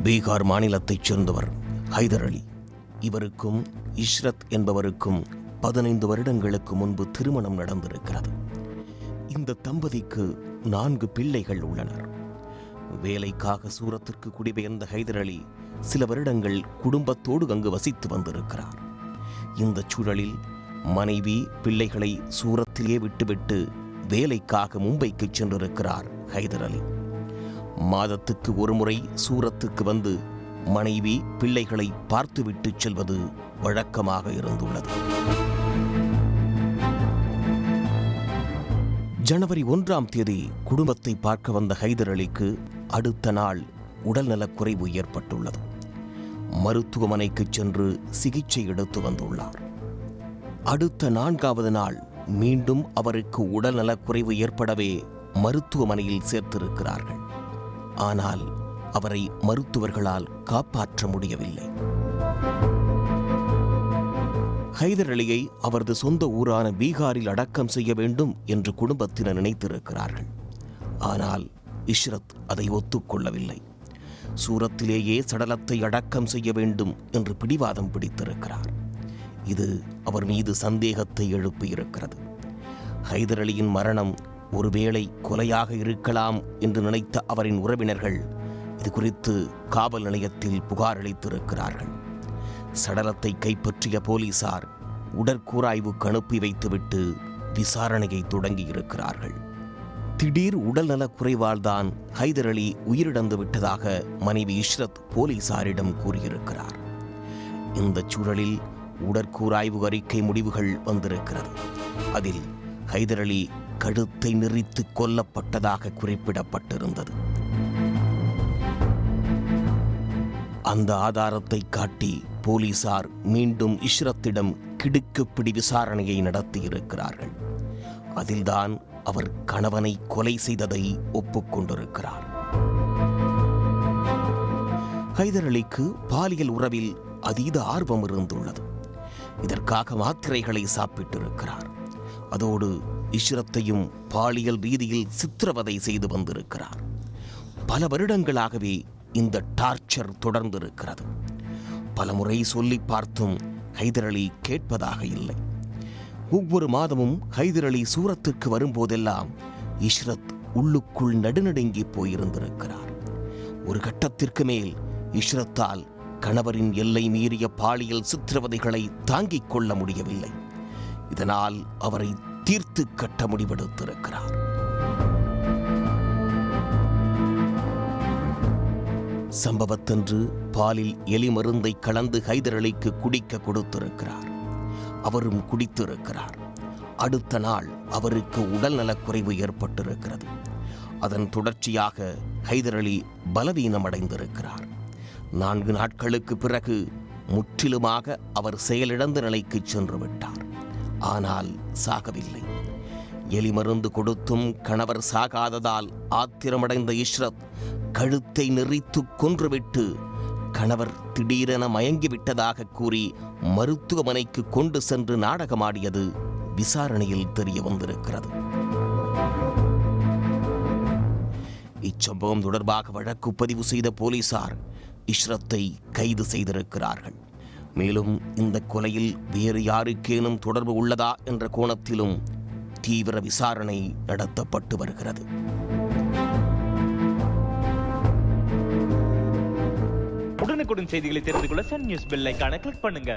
பீகார் மாநிலத்தைச் சேர்ந்தவர் ஹைதர் அலி. இவருக்கும் இஷ்ரத் என்பவருக்கும் 15 வருடங்களுக்கு முன்பு திருமணம் நடந்திருக்கிறது. இந்த தம்பதிக்கு 4 பிள்ளைகள் உள்ளனர். வேலைக்காக சூரத்திற்கு குடிபெயர்ந்த ஹைதர் அலி சில வருடங்கள் குடும்பத்தோடு அங்கு வசித்து வந்திருக்கிறார். இந்த சூழலில் மனைவி பிள்ளைகளை சூரத்திலே விட்டுவிட்டு வேலைக்காக மும்பைக்கு சென்றிருக்கிறார் ஹைதர் அலி. மாதத்துக்கு ஒருமுறை சூரத்துக்கு வந்து மனைவி பிள்ளைகளை பார்த்துவிட்டு செல்வது வழக்கமாக இருந்துள்ளது. ஜனவரி 1ஆம் தேதி குடும்பத்தை பார்க்க வந்த ஹைதர் அலிக்கு அடுத்த நாள் உடல்நலக்குறைவு ஏற்பட்டுள்ளது. மருத்துவமனைக்கு சென்று சிகிச்சை எடுத்து வந்துள்ளார். அடுத்த 4வது நாள் மீண்டும் அவருக்கு உடல்நலக்குறைவு ஏற்படவே மருத்துவமனையில் சேர்த்திருக்கிறார்கள். ஆனால் அவரை மருத்துவர்களால் காப்பாற்ற முடியவில்லை. ஹைதர் அலியை அவரது சொந்த ஊரான பீகாரில் அடக்கம் செய்ய வேண்டும் என்று குடும்பத்தினர் நினைத்திருக்கிறார்கள். ஆனால் இஷ்ரத் அதை ஒத்துக்கொள்ளவில்லை. சூரத்திலேயே சடலத்தை அடக்கம் செய்ய வேண்டும் என்று பிடிவாதம் பிடித்திருக்கிறார். இது அவர் மீது சந்தேகத்தை எழுப்பியிருக்கிறது. ஹைதர் அலியின் மரணம் ஒருவேளை கொலையாக இருக்கலாம் என்று நினைத்த அவரின் உறவினர்கள் இது குறித்து காவல் நிலையத்தில் புகார் அளித்திருக்கிறார்கள். சடலத்தை கைப்பற்றிய போலீசார் உடற்கூராய்வுக்கு அனுப்பி வைத்துவிட்டு விசாரணையை தொடங்கியிருக்கிறார்கள். திடீர் உடல்நலக் குறைவால்தான் ஹைதர் அலி உயிரிழந்து விட்டதாக மனைவி இஷ்ரத் போலீசாரிடம் கூறியிருக்கிறார். இந்த சூழலில் உடற்கூராய்வு அறிக்கை முடிவுகள் வந்திருக்கிறது. அதில் ஹைதர் அலி கழுத்தை நெறித்து கொல்லப்பட்டதாக குறிப்பிடப்பட்டிருந்தது. அந்த ஆதாரத்தை காட்டி போலீசார் மீண்டும் இஷ்ரத்திடம் கிடுக்குப்பிடி விசாரணையை நடத்தியிருக்கிறார்கள். அதில்தான் அவர் கணவனை கொலை செய்ததை ஒப்புக்கொண்டிருக்கிறார். ஹைதர் அலிக்கு பாலியல் உறவில் அதீத ஆர்வம் இருந்துள்ளது. இதற்காக மாத்திரைகளை சாப்பிட்டிருக்கிறார். அதோடு இஷ்ரத்தையும் பாலியல் ரீதியில் சித்திரவதை செய்து வந்திருக்கிறார். பல வருடங்களாகவே இந்த டார்ச்சர் தொடர்ந்திருக்கிறது. பலமுறை சொல்லி பார்த்தும் ஹைதர் அலி கேட்பதாக இல்லை. ஒவ்வொரு மாதமும் ஹைதர் அலி சூரத்திற்கு வரும்போதெல்லாம் இஷ்ரத் உள்ளுக்குள் நடுநடுங்கி போயிருந்திருக்கிறார். ஒரு கட்டத்திற்கு மேல் இஷ்ரத்தால் கணவரின் எல்லை மீறிய பாலியல் சித்திரவதைகளை தாங்கிக் கொள்ள முடியவில்லை. இதனால் அவரை தீர்த்து கட்ட முடிவெடுத்திருக்கிறார். சம்பவத்தன்று பாலில் எலி மருந்தை கலந்து ஹைதர் அலிக்கு குடிக்க கொடுத்திருக்கிறார். அவரும் குடித்திருக்கிறார். அடுத்த நாள் அவருக்கு உடல்நலக்குறைவு ஏற்பட்டிருக்கிறது. அதன் தொடர்ச்சியாக ஹைதர் அலி பலவீனமடைந்திருக்கிறார். 4 நாட்களுக்கு பிறகு முற்றிலுமாக அவர் செயலிழந்த நிலைக்கு சென்று விட்டார். ஆனால் சாகவில்லை. எலி மருந்து கொடுத்தும் கணவர் சாகாததால் ஆத்திரமடைந்த இஷ்ரத் கழுத்தை நெறித்து கொன்றுவிட்டு கணவர் திடீரென மயங்கிவிட்டதாக கூறி மருத்துவமனைக்கு கொண்டு சென்று நாடகமாடியது விசாரணையில் தெரிய வந்திருக்கிறது. இச்சம்பவம் தொடர்பாக வழக்கு பதிவு செய்த போலீசார் இஷ்ரத்தை கைது செய்திருக்கிறார்கள். மேலும் இந்த கொலையில் வேறு யாருக்கேனும் தொடர்பு உள்ளதா என்ற கோணத்திலும் தீவிர விசாரணை நடத்தப்பட்டு வருகிறது. உடனுக்குடன் செய்திகளை தெரிந்து கொள்ள சன் நியூஸ் பெல் ஐகானை கிளிக் பண்ணுங்க.